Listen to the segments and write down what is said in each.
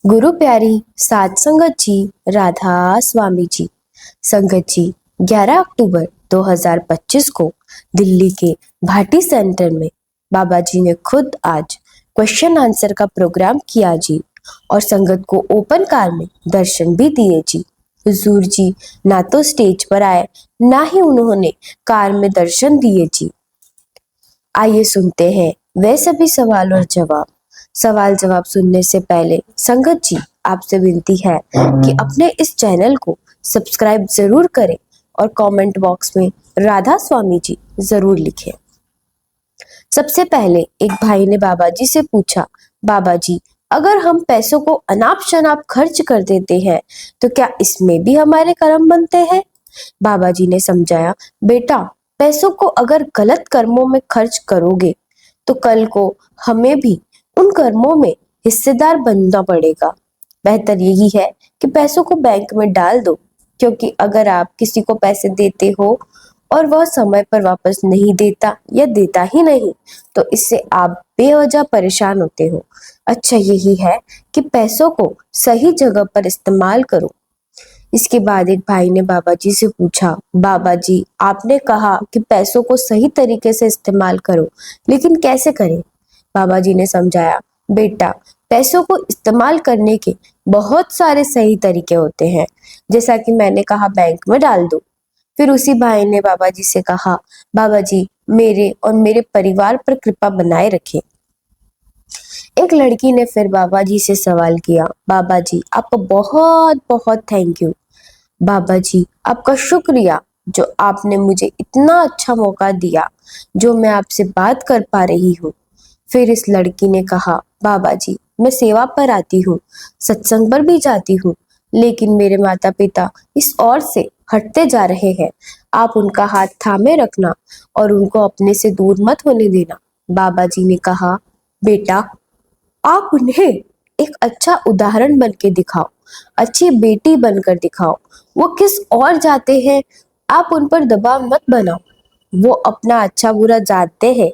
गुरु प्यारी सात संगत जी, राधा स्वामी जी। संगत जी, 11 अक्टूबर 2025 को दिल्ली के भाटी सेंटर में बाबा जी ने खुद आज क्वेश्चन आंसर का प्रोग्राम किया जी, और संगत को ओपन कार में दर्शन भी दिए जी। हुजूर जी ना तो स्टेज पर आए, ना ही उन्होंने कार में दर्शन दिए जी। आइए सुनते हैं वे सभी सवाल और जवाब। सवाल जवाब सुनने से पहले संगत जी, आपसे विनती है कि अपने इस चैनल को सब्सक्राइब जरूर करें और कमेंट बॉक्स में राधा स्वामी जी जरूर लिखें। सबसे पहले एक भाई ने बाबा जी से पूछा, बाबा जी, अगर हम पैसों को अनाप शनाप खर्च कर देते हैं तो क्या इसमें भी हमारे कर्म बनते हैं? बाबा जी ने समझाया, बेटा, पैसों को अगर गलत कर्मों में खर्च करोगे तो कल को हमें भी उन कर्मों में हिस्सेदार बनना पड़ेगा। बेहतर यही है कि पैसों को बैंक में डाल दो, क्योंकि अगर आप किसी को पैसे देते हो और वह समय पर वापस नहीं देता या देता ही नहीं, तो इससे आप बेवजह परेशान होते हो। अच्छा यही है कि पैसों को सही जगह पर इस्तेमाल करो। इसके बाद एक भाई ने बाबा जी से पूछा, बाबा जी, आपने कहा कि पैसों को सही तरीके से इस्तेमाल करो, लेकिन कैसे करें? बाबा जी ने समझाया, बेटा, पैसों को इस्तेमाल करने के बहुत सारे सही तरीके होते हैं। जैसा कि मैंने कहा, बैंक में डाल दो। फिर उसी भाई ने बाबा जी से कहा, बाबा जी, मेरे और मेरे परिवार पर कृपा बनाए रखें। एक लड़की ने फिर बाबा जी से सवाल किया, बाबा जी, आपको बहुत बहुत थैंक यू। बाबा जी, आपका शुक्रिया जो आपने मुझे इतना अच्छा मौका दिया, जो मैं आपसे बात कर पा रही हूँ। फिर इस लड़की ने कहा, बाबा जी, मैं सेवा पर आती हूँ, सत्संग पर भी जाती हूँ, लेकिन मेरे माता पिता इस ओर से हटते जा रहे हैं। आप उनका हाथ थामे रखना और उनको अपने से दूर मत होने देना। बाबा जी ने कहा, बेटा, आप उन्हें एक अच्छा उदाहरण बन के दिखाओ, अच्छी बेटी बनकर दिखाओ। वो किस ओर जाते हैं, आप उन पर दबाव मत बनाओ, वो अपना अच्छा बुरा जानते हैं।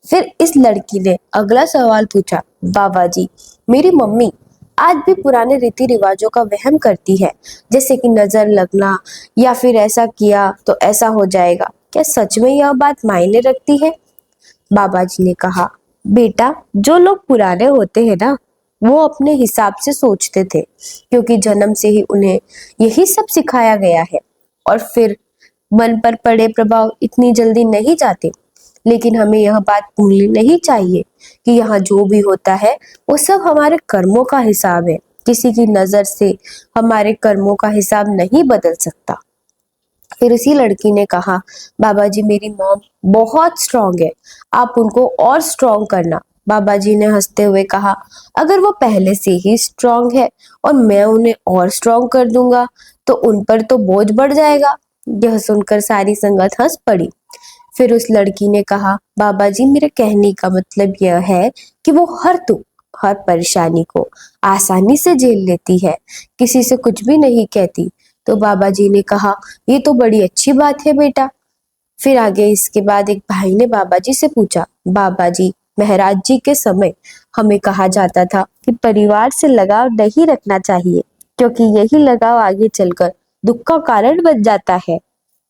फिर इस लड़की ने अगला सवाल पूछा, बाबा जी, मेरी मम्मी आज भी पुराने रीति रिवाजों का वहम करती है, जैसे कि नजर लगना या फिर ऐसा किया तो ऐसा हो जाएगा। क्या सच में यह बात मायने रखती है? बाबा जी ने कहा, बेटा, जो लोग पुराने होते हैं ना, वो अपने हिसाब से सोचते थे, क्योंकि जन्म से ही उन्हें यही सब सिखाया गया है, और फिर मन पर पड़े प्रभाव इतनी जल्दी नहीं जाते। लेकिन हमें यह बात भूलनी नहीं चाहिए कि यहाँ जो भी होता है वो सब हमारे कर्मों का हिसाब है। किसी की नजर से हमारे कर्मों का हिसाब नहीं बदल सकता। फिर उसी लड़की ने कहा, बाबा जी, मेरी मॉम बहुत स्ट्रांग है, आप उनको और स्ट्रांग करना। बाबा जी ने हंसते हुए कहा, अगर वो पहले से ही स्ट्रांग है और मैं उन्हें और स्ट्रांग कर दूंगा तो उन पर तो बोझ बढ़ जाएगा। यह सुनकर सारी संगत हंस पड़ी। फिर उस लड़की ने कहा, बाबा जी, मेरे कहने का मतलब यह है कि वो हर दुख, हर परेशानी को आसानी से झेल लेती है, किसी से कुछ भी नहीं कहती। तो बाबा जी ने कहा, ये तो बड़ी अच्छी बात है बेटा। फिर आगे इसके बाद एक भाई ने बाबा जी से पूछा, बाबा जी, महाराज जी के समय हमें कहा जाता था कि परिवार से लगाव नहीं रखना चाहिए, क्योंकि यही लगाव आगे चलकर दुख का कारण बन जाता है।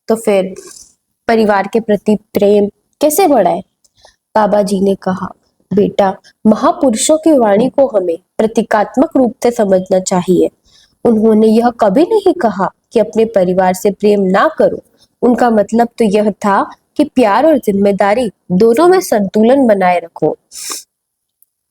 तो फिर परिवार के प्रति प्रेम कैसे बढ़ाए? बाबा जी ने कहा, बेटा, महापुरुषों की वाणी को हमें प्रतीकात्मक रूप से समझना चाहिए। उन्होंने यह कभी नहीं कहा कि अपने परिवार से प्रेम ना करो। उनका मतलब तो यह था कि प्यार और जिम्मेदारी दोनों में संतुलन बनाए रखो।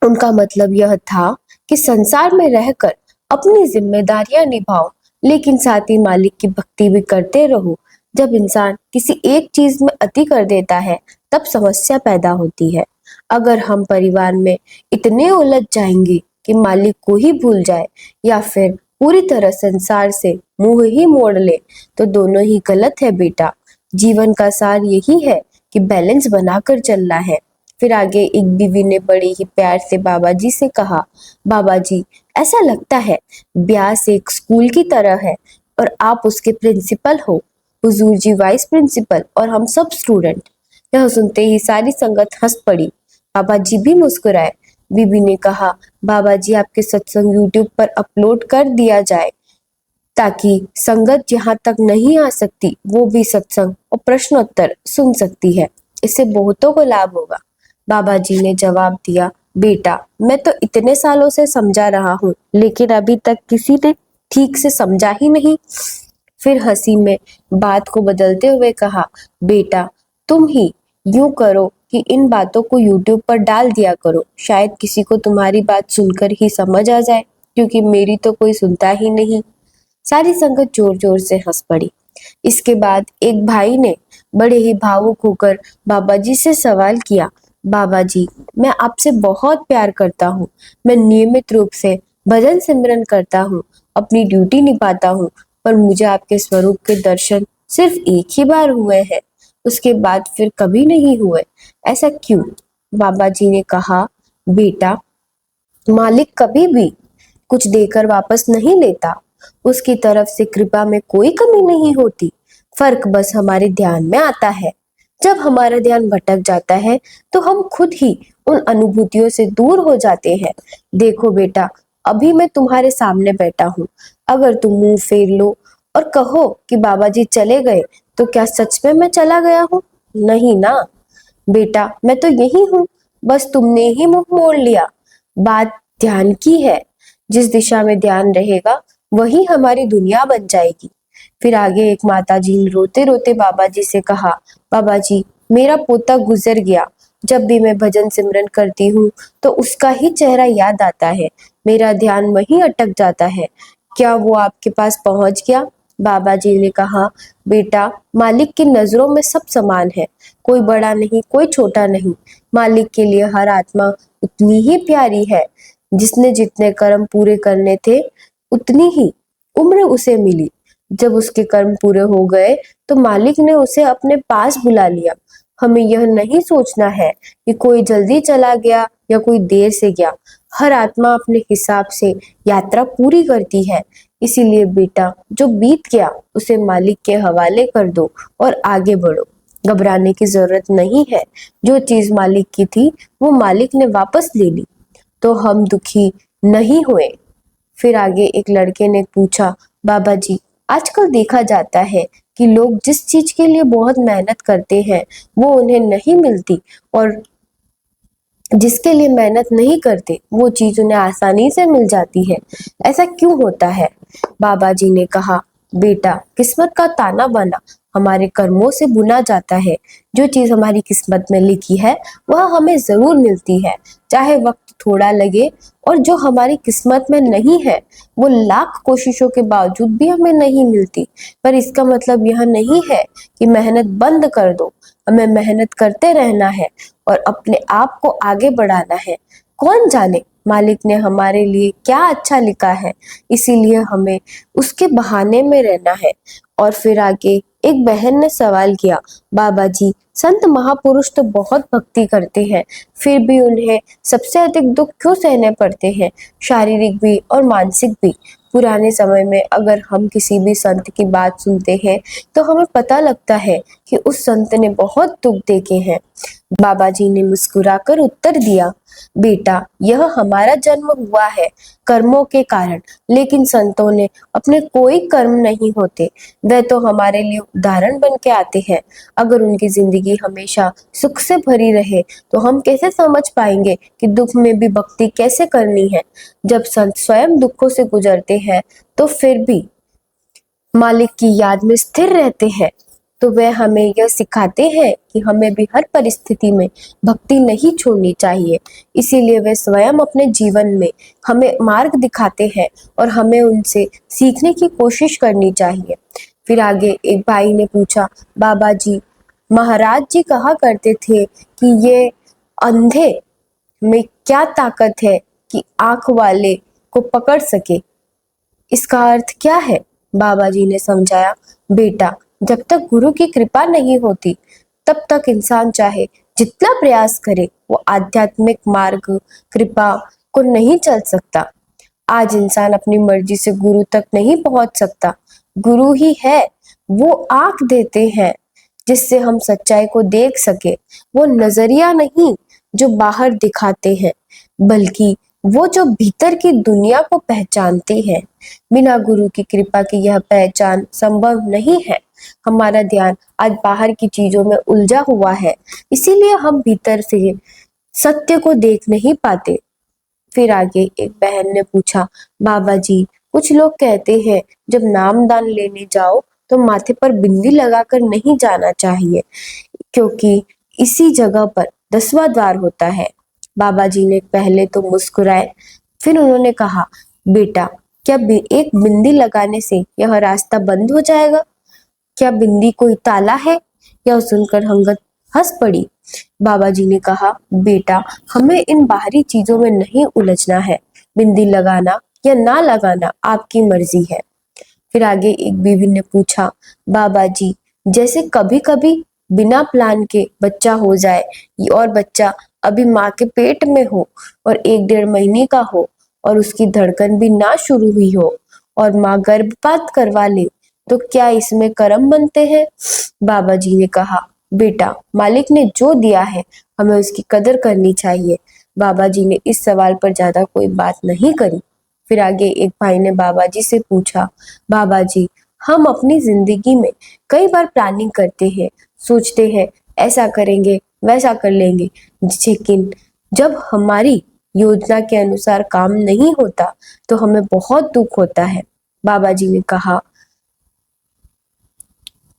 उनका मतलब यह था कि संसार में रहकर अपनी जिम्मेदारियां निभाओ, लेकिन साथ ही मालिक की भक्ति भी करते रहो। जब इंसान किसी एक चीज में अति कर देता है, तब समस्या पैदा होती है। अगर हम परिवार में इतने उलझ जाएंगे कि मालिक को ही भूल जाए या फिर पूरी तरह संसार से मुंह ही मोड़ ले, तो दोनों ही गलत है बेटा। जीवन का सार यही है कि बैलेंस बनाकर चलना है। फिर आगे एक बीवी ने बड़े ही प्यार से बाबा जी से कहा, बाबा जी, ऐसा लगता है ब्यास एक स्कूल की तरह है और आप उसके प्रिंसिपल हो, हुजूर जी वाइस प्रिंसिपल और हम सब स्टूडेंट। यह सुनते ही सारी संगत हंस पड़ी। बाबा जी भी मुस्कुराए। बीबी ने कहा, बाबा जी आपके सत्संग यूट्यूब पर अपलोड कर दिया जाए ताकि संगत जहाँ तक नहीं आ सकती वो भी सत्संग और प्रश्नोत्तर सुन सकती है। इससे बहुतों को लाभ होगा। बाबा जी ने जवाब दिया, बेटा मैं तो इतने सालों से समझा रहा हूँ लेकिन अभी तक किसी ने ठीक से समझा ही नहीं। फिर हंसी में बात को बदलते हुए कहा, बेटा तुम ही यूं करो कि इन बातों को यूट्यूब पर डाल दिया करो, शायद किसी को तुम्हारी बात सुनकर ही समझ आ जाए, क्योंकि मेरी तो कोई सुनता ही नहीं। सारी संगत जोर जोर से हंस पड़ी। इसके बाद एक भाई ने बड़े ही भावुक होकर बाबा जी से सवाल किया, बाबा जी मैं आपसे बहुत प्यार करता हूँ, मैं नियमित रूप से भजन सिमरन करता हूँ, अपनी ड्यूटी निभाता हूँ, पर मुझे आपके स्वरूप के दर्शन सिर्फ एक ही बार हुए हैं, उसके बाद फिर कभी नहीं हुए, ऐसा क्यों? बाबा जी ने कहा, बेटा मालिक कभी भी कुछ देकर वापस नहीं लेता, उसकी तरफ से कृपा में कोई कमी नहीं होती, फर्क बस हमारे ध्यान में आता है। जब हमारा ध्यान भटक जाता है तो हम खुद ही उन अनुभूतियों से दूर हो जाते हैं। देखो बेटा, अभी मैं तुम्हारे सामने बैठा हूँ, अगर तुम मुंह फेर लो और कहो कि बाबा जी चले गए, तो क्या सच में मैं चला गया हूँ? नहीं ना बेटा, मैं तो यही हूँ, बस तुमने ही मुंह मोड़ लिया। बात ध्यान की है, जिस दिशा में ध्यान रहेगा वही हमारी दुनिया बन जाएगी। फिर आगे एक माता जी ने रोते रोते बाबा जी से कहा, बाबा जी मेरा पोता गुजर गया, जब भी मैं भजन सिमरन करती हूँ तो उसका ही चेहरा याद आता है, मेरा ध्यान वहीं अटक जाता है, क्या वो आपके पास पहुंच गया? बाबा जी ने कहा, बेटा मालिक की नजरों में सब समान है, कोई बड़ा नहीं कोई छोटा नहीं, मालिक के लिए हर आत्मा उतनी ही प्यारी है, जिसने जितने कर्म पूरे करने थे उतनी ही उम्र उसे मिली, जब उसके कर्म पूरे हो गए तो मालिक ने उसे अपने पास बुला लिया। हमें यह नहीं सोचना है कि कोई जल्दी चला गया या कोई देर से गया, हर आत्मा अपने हिसाब से यात्रा पूरी करती है। इसीलिए बेटा जो बीत गया उसे मालिक के हवाले कर दो और आगे बढ़ो, घबराने की जरूरत नहीं है, जो चीज मालिक की थी वो मालिक ने वापस ले ली, तो हम दुखी नहीं हुए। फिर आगे एक लड़के ने पूछा, बाबा जी आजकल देखा जाता है कि लोग जिस चीज के लिए बहुत मेहनत करते हैं वो उन्हें नहीं मिलती, और जिसके लिए मेहनत नहीं करते वो चीज उन्हें आसानी से मिल जाती है, ऐसा क्यों होता है? बाबा जी ने कहा, बेटा किस्मत का ताना बाना हमारे कर्मों से बुना जाता है, जो चीज हमारी किस्मत में लिखी है वह हमें जरूर मिलती है, चाहे वक्त थोड़ा लगे, और जो हमारी किस्मत में नहीं है वो लाख कोशिशों के बावजूद भी हमें नहीं मिलती। पर इसका मतलब यह नहीं है कि मेहनत बंद कर दो, हमें मेहनत करते रहना है और अपने आप को आगे बढ़ाना है। कौन जाने मालिक ने हमारे लिए क्या अच्छा लिखा है, इसीलिए हमें उसके बहाने में रहना है। और फिर आगे एक बहन ने सवाल किया, बाबा जी संत महापुरुष तो बहुत भक्ति करते हैं, फिर भी उन्हें सबसे अधिक दुख क्यों सहने पड़ते हैं, शारीरिक भी और मानसिक भी? पुराने समय में अगर हम किसी भी संत की बात सुनते हैं तो हमें पता लगता है कि उस संत ने बहुत दुख देखे हैं। बाबा जी ने मुस्कुराकर उत्तर दिया, बेटा यह हमारा जन्म हुआ है कर्मों के कारण, लेकिन संतों ने अपने कोई कर्म नहीं होते, वह तो हमारे लिए उदाहरण बन के आते हैं। अगर उनकी जिंदगी हमेशा सुख से भरी रहे तो हम कैसे समझ पाएंगे कि दुख में भी भक्ति कैसे करनी है? जब संत स्वयं दुखों से गुजरते हैं तो फिर भी मालिक की याद में स्थिर रहते हैं, तो वे हमें यह सिखाते हैं कि हमें भी हर परिस्थिति में भक्ति नहीं छोड़नी चाहिए। इसीलिए वे स्वयं अपने जीवन में हमें मार्ग दिखाते हैं और हमें उनसे सीखने की कोशिश करनी चाहिए। फिर आगे एक भाई ने पूछा, बाबा जी महाराज जी कहा करते थे कि ये अंधे में क्या ताकत है कि आंख वाले को पकड़ सके, इसका अर्थ क्या है? बाबा जी ने समझाया, बेटा जब तक गुरु की कृपा नहीं होती तब तक इंसान चाहे जितना प्रयास करे वो आध्यात्मिक मार्ग कृपा को नहीं चल सकता। आज इंसान अपनी मर्जी से गुरु तक नहीं पहुंच सकता, गुरु ही है वो आंख देते हैं जिससे हम सच्चाई को देख सके, वो नजरिया नहीं जो बाहर दिखाते हैं। बल्कि वो जो भीतर की दुनिया को पहचानते हैं। बिना गुरु की कृपा की यह पहचान संभव नहीं है। हमारा ध्यान आज बाहर की चीजों में उलझा हुआ है, इसीलिए हम भीतर से सत्य को देख नहीं पाते। फिर आगे एक बहन ने पूछा, बाबा जी, कुछ लोग कहते हैं जब नामदान लेने जाओ तो माथे पर बिंदी लगाकर नहीं जाना चाहिए, क्योंकि इसी जगह पर 10वां द्वार होता है। बाबा जी ने पहले तो मुस्कुराए, फिर उन्होंने कहा, बेटा, क्या एक बिंदी लगाने से यह रास्ता बंद हो जाएगा? क्या बिंदी कोई ताला है? यह सुनकर अंगद हंस पड़ी। बाबा जी ने कहा, बेटा, हमें इन बाहरी चीजों में नहीं उलझना है। बिंदी लगाना या ना लगाना आपकी मर्जी है। फिर आगे एक बीवी ने पूछा, बाबा जी, जैसे कभी कभी बिना प्लान के बच्चा हो जाए और बच्चा अभी माँ के पेट में हो और 1-1.5 महीने का हो और उसकी धड़कन भी ना शुरू हुई हो और माँ गर्भपात करवा ले, तो क्या इसमें कर्म बनते हैं? बाबा जी ने कहा, बेटा, मालिक ने जो दिया है हमें उसकी कदर करनी चाहिए। बाबा जी ने इस सवाल पर ज्यादा कोई बात नहीं करी। फिर आगे एक भाई ने बाबा जी से पूछा, बाबा जी, हम अपनी जिंदगी में कई बार प्लानिंग करते हैं, सोचते हैं ऐसा करेंगे वैसा कर लेंगे, लेकिन जब हमारी योजना के अनुसार काम नहीं होता तो हमें बहुत दुख होता है। बाबा जी ने कहा,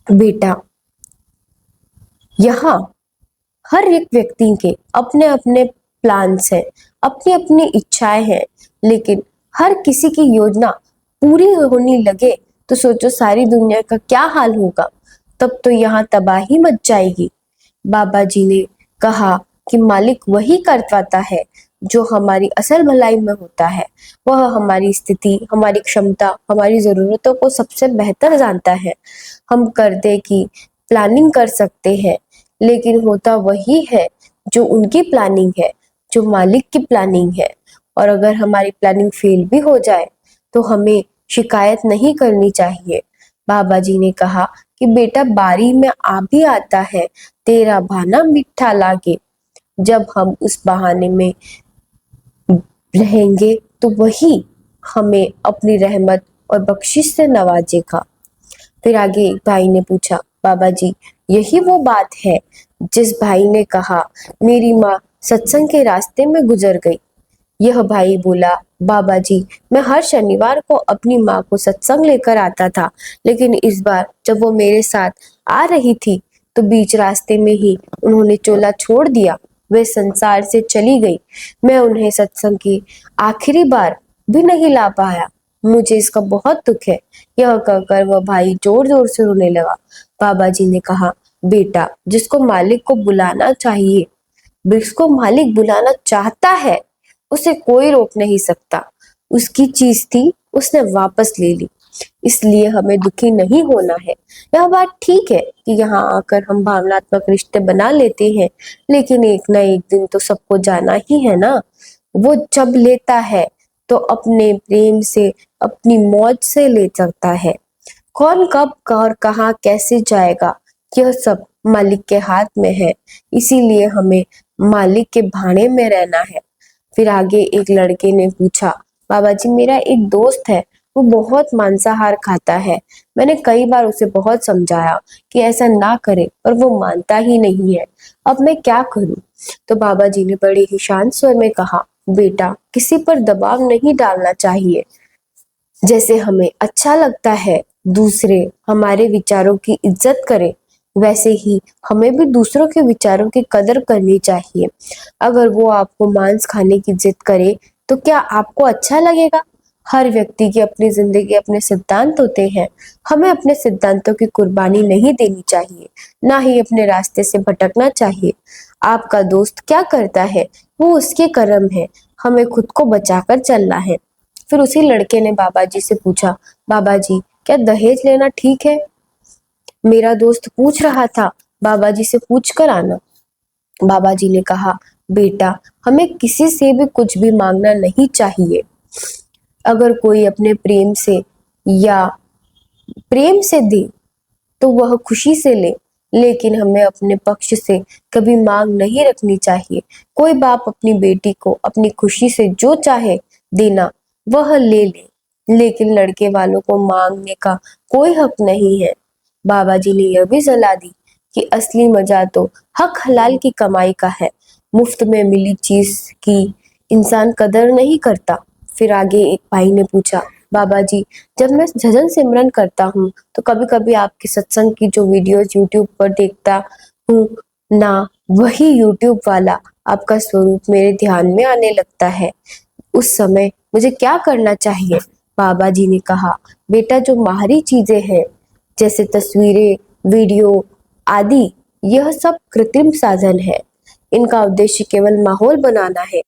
बेटा, यहाँ हर एक व्यक्ति के अपने अपने प्लान्स हैं, अपनी अपनी इच्छाएं हैं, लेकिन हर किसी की योजना पूरी होने लगे तो सोचो सारी दुनिया का क्या हाल होगा। तब तो यहाँ तबाही मच जाएगी। बाबा जी ने कहा कि मालिक वही कर पाता है जो हमारी असल भलाई में होता है। वह हमारी स्थिति, हमारी क्षमता, हमारी जरूरतों को सबसे बेहतर जानता है। हम करने की प्लानिंग कर सकते हैं, लेकिन होता वही है जो उनकी प्लानिंग है, जो मालिक की प्लानिंग है। और अगर हमारी प्लानिंग फेल भी हो जाए तो हमें शिकायत नहीं करनी चाहिए। बाबा जी ने कहा कि बेटा, बारी में आ भी आता है, तेरा बहाना मीठा लागे। जब हम उस बहाने में रहेंगे तो वही हमें अपनी रहमत और बख्शिश से नवाजेगा। फिर आगे एक भाई ने पूछा, बाबा जी, यही वो बात है जिस भाई ने कहा मेरी माँ सत्संग के रास्ते में गुजर गई? यह भाई बोला, बाबा जी, मैं हर शनिवार को अपनी माँ को सत्संग लेकर आता था, लेकिन इस बार जब वो मेरे साथ आ रही थी तो बीच रास्ते में ही उन्होंने चोला छोड़ दिया। वे संसार से चली गई। मैं उन्हें सत्संग की आखिरी बार भी नहीं ला पाया। मुझे इसका बहुत दुख है। यह कहकर वह भाई जोर जोर से रोने लगा। बाबा जी ने कहा, बेटा, जिसको मालिक को बुलाना चाहिए, जिसको मालिक बुलाना चाहता है, उसे कोई रोक नहीं सकता। उसकी चीज थी, उसने वापस ले ली, इसलिए हमें दुखी नहीं होना है। यह बात ठीक है कि यहाँ आकर हम भावनात्मक रिश्ते बना लेते हैं, लेकिन एक ना एक दिन तो सबको जाना ही है ना। वो जब लेता है तो अपने प्रेम से, अपनी मौज से ले सकता है। कौन कब और कहाँ कैसे जाएगा, यह सब मालिक के हाथ में है। इसीलिए हमें मालिक के भाड़े में रहना है। फिर आगे एक लड़के ने पूछा, बाबा जी, मेरा एक दोस्त है, वो बहुत मांसाहार खाता है। मैंने कई बार उसे बहुत समझाया कि ऐसा ना करे, पर वो मानता ही नहीं है। अब मैं क्या करूं? तो बाबा जी ने बड़े ही शांत स्वर में कहा, बेटा, किसी पर दबाव नहीं डालना चाहिए। जैसे हमें अच्छा लगता है दूसरे हमारे विचारों की इज्जत करें, वैसे ही हमें भी दूसरों के विचारों की कदर करनी चाहिए। अगर वो आपको मांस खाने की जिद करे तो क्या आपको अच्छा लगेगा? हर व्यक्ति की अपनी जिंदगी, अपने सिद्धांत होते हैं। हमें अपने सिद्धांतों की कुर्बानी नहीं देनी चाहिए, ना ही अपने रास्ते से भटकना चाहिए। आपका दोस्त क्या करता है वो उसके कर्म है, हमें खुद को बचाकर चलना है। फिर उसी लड़के ने बाबा जी से पूछा, बाबा जी, क्या दहेज लेना ठीक है? मेरा दोस्त पूछ रहा था, बाबा जी से पूछ कर आना। बाबा जी ने कहा, बेटा, हमें किसी से भी कुछ भी मांगना नहीं चाहिए। अगर कोई अपने प्रेम से या प्रेम से दे तो वह खुशी से ले, लेकिन हमें अपने पक्ष से कभी मांग नहीं रखनी चाहिए। कोई बाप अपनी बेटी को अपनी खुशी से जो चाहे देना वह ले ले, लेकिन लड़के वालों को मांगने का कोई हक नहीं है। बाबा जी ने यह भी सलाह दी कि असली मजा तो हक हलाल की कमाई का है। मुफ्त में मिली चीज की इंसान कदर नहीं करता। फिर आगे एक भाई ने पूछा, बाबा जी, जब मैं भजन सिमरन करता हूँ तो कभी कभी आपके सत्संग की जो वीडियोस यूट्यूब पर देखता हूँ ना, वही यूट्यूब वाला आपका स्वरूप मेरे ध्यान में आने लगता है। उस समय मुझे क्या करना चाहिए? बाबा जी ने कहा, बेटा, जो बाहरी चीजें हैं जैसे तस्वीरें, वीडियो आदि, यह सब कृत्रिम साधन है। इनका उद्देश्य केवल माहौल बनाना है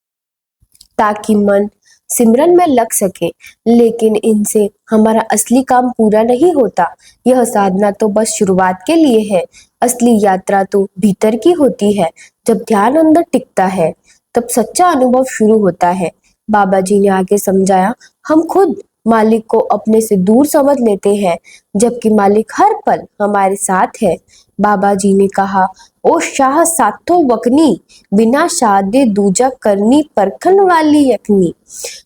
ताकि मन सिमरन में लग सके, लेकिन इनसे हमारा असली काम पूरा नहीं होता। यह साधना तो बस शुरुआत के लिए है। असली यात्रा तो भीतर की होती है। जब ध्यान अंदर टिकता है तब सच्चा अनुभव शुरू होता है। बाबा जी ने आगे समझाया, हम खुद मालिक को अपने से दूर समझ लेते हैं, जबकि मालिक हर पल हमारे साथ है। बाबा जी ने कहा, ओ शाह साथो वकनी, बिना शादे दूजा करनी परखन वाली यकनी।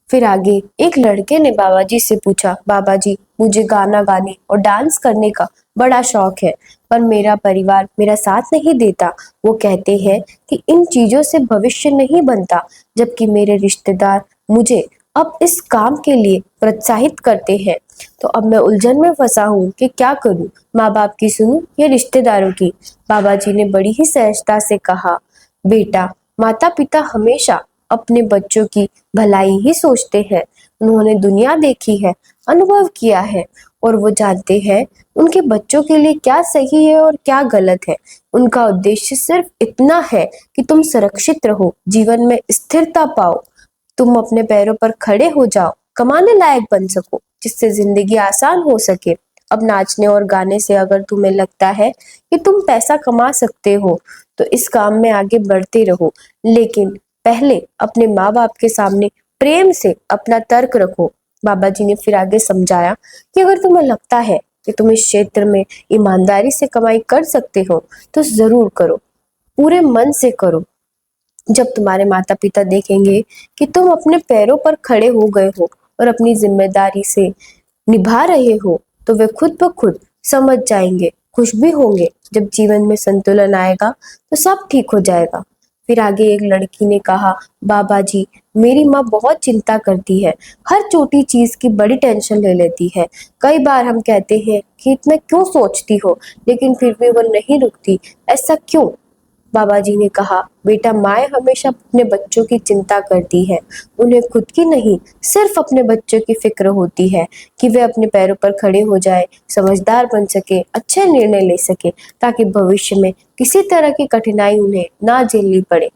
फिर आगे एक लड़के ने बाबा जी से पूछा, बाबा जी, मुझे गाना गाने और डांस करने का बड़ा शौक है, पर मेरा परिवार मेरा साथ नहीं देता। वो कहते हैं कि इन चीजों से भविष्य नहीं बनता, जबकि मेरे रिश्तेदार मुझे अब इस काम के लिए प्रोत्साहित करते हैं। तो अब मैं उलझन में फंसा हूँ कि क्या करूँ, माँ बाप की सुनूं या रिश्तेदारों की? बाबा जी ने बड़ी ही सहजता से कहा, बेटा, माता पिता हमेशा अपने बच्चों की भलाई ही सोचते हैं। उन्होंने दुनिया देखी है, अनुभव किया है, और वो जानते हैं उनके बच्चों के लिए क्या सही है और क्या गलत है। उनका उद्देश्य सिर्फ इतना है कि तुम सुरक्षित रहो, जीवन में स्थिरता पाओ, तुम अपने पैरों पर खड़े हो जाओ, कमाने लायक बन सको, जिससे जिंदगी आसान हो सके। अब नाचने और गाने से अगर तुम्हें लगता है कि तुम पैसा कमा सकते हो तो इस काम में आगे बढ़ते रहो, लेकिन पहले अपने माँ बाप के सामने प्रेम से अपना तर्क रखो। बाबा जी ने फिर आगे समझाया कि अगर तुम्हें लगता है कि तुम इस क्षेत्र में ईमानदारी से कमाई कर सकते हो तो जरूर करो, पूरे मन से करो। जब तुम्हारे माता पिता देखेंगे कि तुम अपने पैरों पर खड़े हो गए हो और अपनी जिम्मेदारी से निभा रहे हो, तो वे खुद ब खुद समझ जाएंगे, खुश भी होंगे। जब जीवन में संतुलन आएगा तो सब ठीक हो जाएगा। फिर आगे एक लड़की ने कहा, बाबा जी, मेरी माँ बहुत चिंता करती है, हर छोटी चीज की बड़ी टेंशन ले लेती है। कई बार हम कहते हैं कि इतना क्यों सोचती हो, लेकिन फिर भी वो नहीं रुकती, ऐसा क्यों? बाबा जी ने कहा, बेटा, माए हमेशा अपने बच्चों की चिंता करती है। उन्हें खुद की नहीं, सिर्फ अपने बच्चों की फिक्र होती है कि वे अपने पैरों पर खड़े हो जाए, समझदार बन सके, अच्छे निर्णय ले सके, ताकि भविष्य में किसी तरह की कठिनाई उन्हें ना झेलनी पड़े।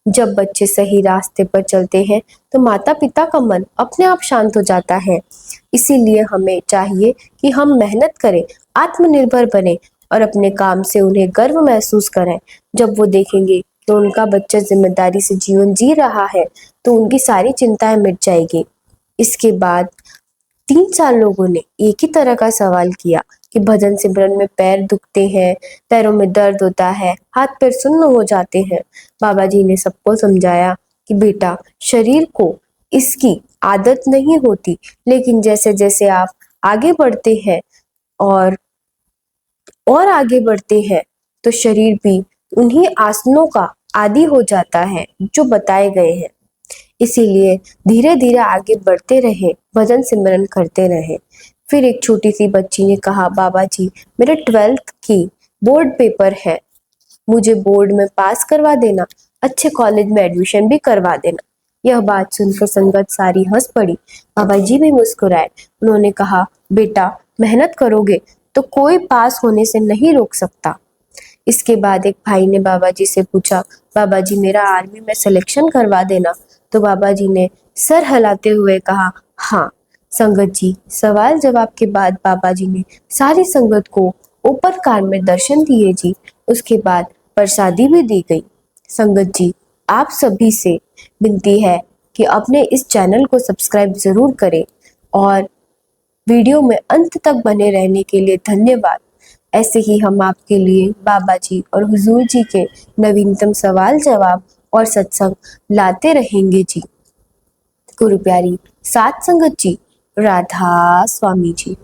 जब बच्चे सही रास्ते पर चलते हैं तो माता पिता का मन अपने आप शांत हो जाता है। इसीलिए हमें चाहिए कि हम मेहनत करें, आत्मनिर्भर बने और अपने काम से उन्हें गर्व महसूस करें। जब वो देखेंगे कि उनका बच्चा जिम्मेदारी से जीवन जी रहा है तो उनकी सारी चिंताएं मिट जाएगी। इसके बाद 3 4 लोगों ने एक ही तरह का सवाल किया कि भजन सिमरन में पैर दुखते हैं, पैरों में दर्द होता है, हाथ पैर सुन्न हो जाते हैं। बाबा जी ने सबको समझाया कि बेटा, शरीर को इसकी आदत नहीं होती, लेकिन जैसे जैसे आप आगे बढ़ते हैं और आगे बढ़ते हैं तो शरीर भी उन्हीं आसनों का आदी हो जाता है जो बताए गए हैं। इसीलिए धीरे धीरे आगे बढ़ते रहे, भजन सिमरन करते रहे। फिर एक छोटी सी बच्ची ने कहा, बाबा जी, मेरे 12th की बोर्ड पेपर है, मुझे बोर्ड में पास करवा देना, अच्छे कॉलेज में एडमिशन भी करवा देना। यह बात सुनकर संगत सारी हंस पड़ी। बाबा जी भी मुस्कुराए। उन्होंने कहा, बेटा, मेहनत करोगे तो कोई पास होने से नहीं रोक सकता। इसके बाद एक भाई ने बाबा जी से पूछा, बाबा जी, मेरा आर्मी में सिलेक्शन करवा देना। तो बाबा जी ने सर हिलाते हुए कहा, हाँ। संगत जी, सवाल जवाब के बाद बाबा जी ने सारी संगत को ऊपर कार में दर्शन दिए जी। उसके बाद प्रसादी भी दी गई। संगत जी, आप सभी से विनती है कि अपने इस चैनल को सब्सक्राइब जरूर करें और वीडियो में अंत तक बने रहने के लिए धन्यवाद। ऐसे ही हम आपके लिए बाबा जी और हुजूर जी के नवीनतम सवाल जवाब और सत्संग लाते रहेंगे जी। गुरु प्यारी सात संगत जी, राधा स्वामी जी।